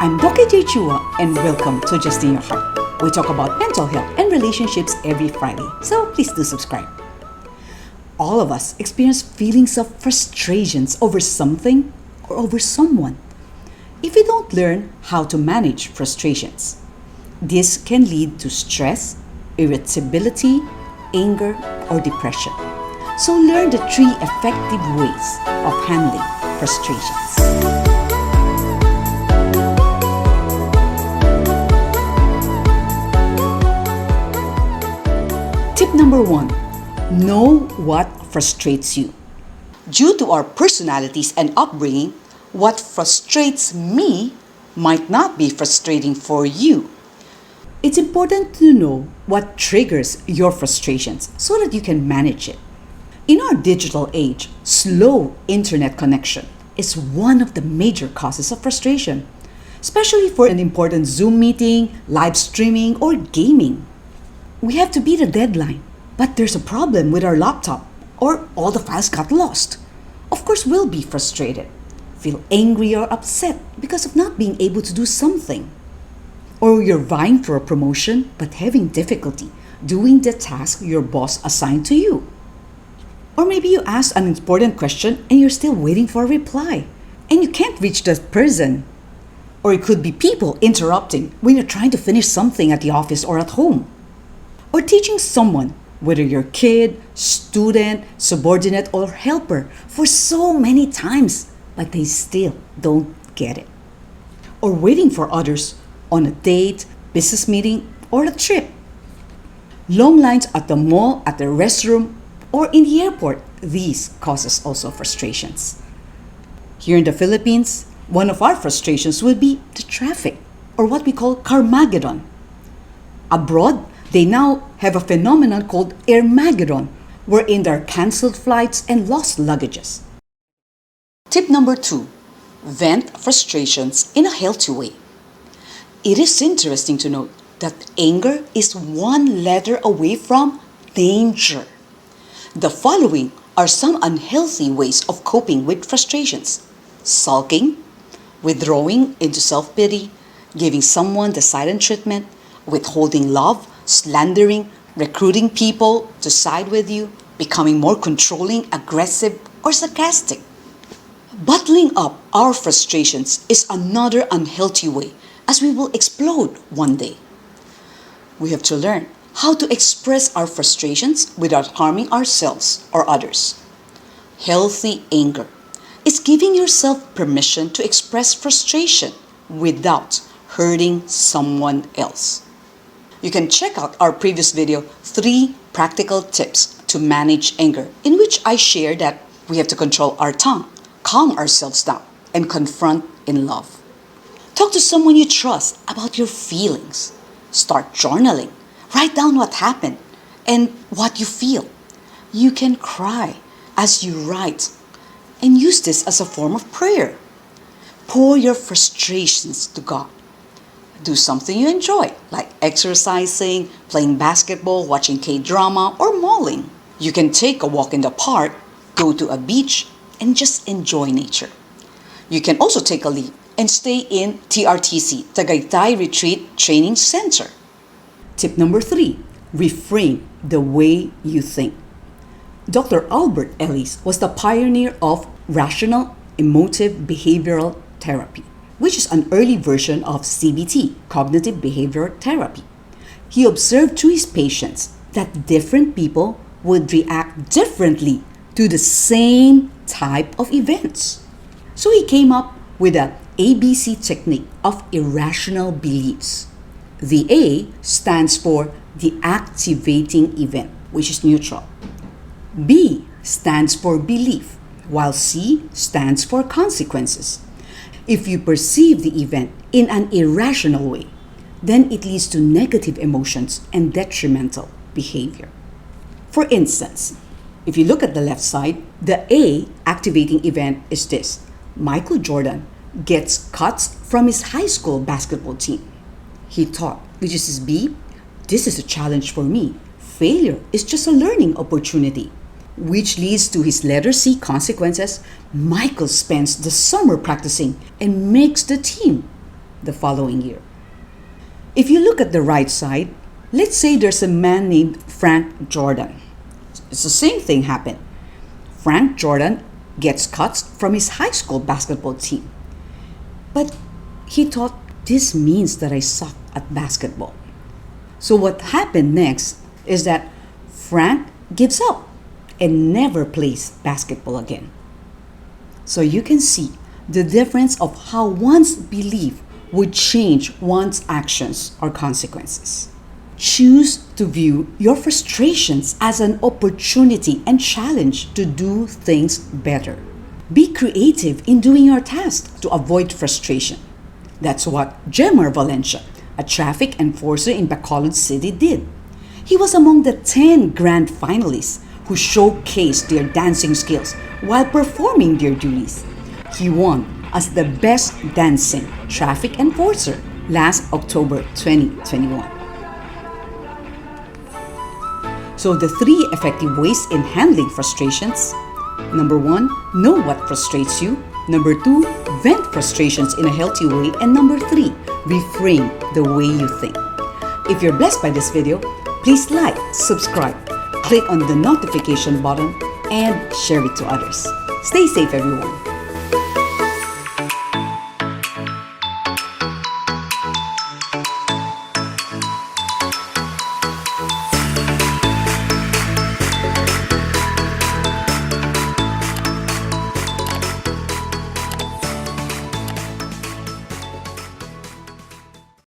I'm Dr. J. Chua and welcome to Adjusting Your Heart. We talk about mental health and relationships every Friday, so please do subscribe. All of us experience feelings of frustrations over something or over someone. If we don't learn how to manage frustrations, this can lead to stress, irritability, anger, or depression. So learn the 3 effective ways of handling frustrations. Tip number 1. Know what frustrates you. Due to our personalities and upbringing, what frustrates me might not be frustrating for you. It's important to know what triggers your frustrations so that you can manage it. In our digital age, slow internet connection is one of the major causes of frustration, especially for an important Zoom meeting, live streaming, or gaming. We have to beat a deadline, but there's a problem with our laptop or all the files got lost. Of course, we'll be frustrated, feel angry or upset because of not being able to do something. Or you're vying for a promotion but having difficulty doing the task your boss assigned to you. Or maybe you asked an important question and you're still waiting for a reply and you can't reach that person. Or it could be people interrupting when you're trying to finish something at the office or at home. Or teaching someone, whether you're kid, student, subordinate, or helper, for so many times, but they still don't get it. Or waiting for others on a date, business meeting, or a trip. Long lines at the mall, at the restroom, or in the airport, these causes also frustrations. Here in the Philippines, one of our frustrations would be the traffic, or what we call Carmageddon. Abroad, they now have a phenomenon called Airmageddon, wherein there are cancelled flights and lost luggages. Tip number 2. Vent frustrations in a healthy way. It is interesting to note that anger is 1 letter away from danger. The following are some unhealthy ways of coping with frustrations: sulking, withdrawing into self-pity, giving someone the silent treatment, withholding love, slandering, recruiting people to side with you, becoming more controlling, aggressive, or sarcastic. Bottling up our frustrations is another unhealthy way, as we will explode one day. We have to learn how to express our frustrations without harming ourselves or others. Healthy anger is giving yourself permission to express frustration without hurting someone else. You can check out our previous video, 3 practical tips to manage anger, in which I share that we have to control our tongue, calm ourselves down, and confront in love. Talk to someone you trust about your feelings. Start journaling. Write down what happened and what you feel. You can cry as you write and use this as a form of prayer. Pour your frustrations to God. Do something you enjoy, like exercising, playing basketball, watching K-drama, or malling. You can take a walk in the park, go to a beach, and just enjoy nature. You can also take a leave and stay in TRTC, Tagaytay Retreat Training Center. Tip number 3. Reframe the way you think. Dr. Albert Ellis was the pioneer of rational emotive behavioral therapy, which is an early version of CBT, cognitive behavioral therapy. He observed to his patients that different people would react differently to the same type of events. So he came up with an ABC technique of irrational beliefs. The A stands for the activating event, which is neutral. B stands for belief, while C stands for consequences. If you perceive the event in an irrational way, then it leads to negative emotions and detrimental behavior. For instance, if you look at the left side, the A activating event is this: Michael Jordan gets cuts from his high school basketball team. He thought, which is his B, this is a challenge for me. Failure is just a learning opportunity. Which leads to his letter C, consequences. Michael spends the summer practicing and makes the team. the following year. If you look at the right side, let's say there's a man named Frank Jordan. It's the same thing happened. Frank Jordan gets cut from his high school basketball team. But he thought, this means that I suck at basketball. So what happened next is that Frank gives up and never plays basketball again. So you can see the difference of how one's belief would change one's actions or consequences. Choose to view your frustrations as an opportunity and challenge to do things better. Be creative in doing your task to avoid frustration. That's what Jemar Valencia, a traffic enforcer in Bacolod City, did. He was among the 10 grand finalists who showcased their dancing skills while performing their duties. He won as the best dancing traffic enforcer last October 2021. So the 3 effective ways in handling frustrations: number 1, know what frustrates you. Number 2, vent frustrations in a healthy way. And number 3, reframe the way you think. If you're blessed by this video, please like, subscribe, click on the notification button, and share it to others. Stay safe, everyone.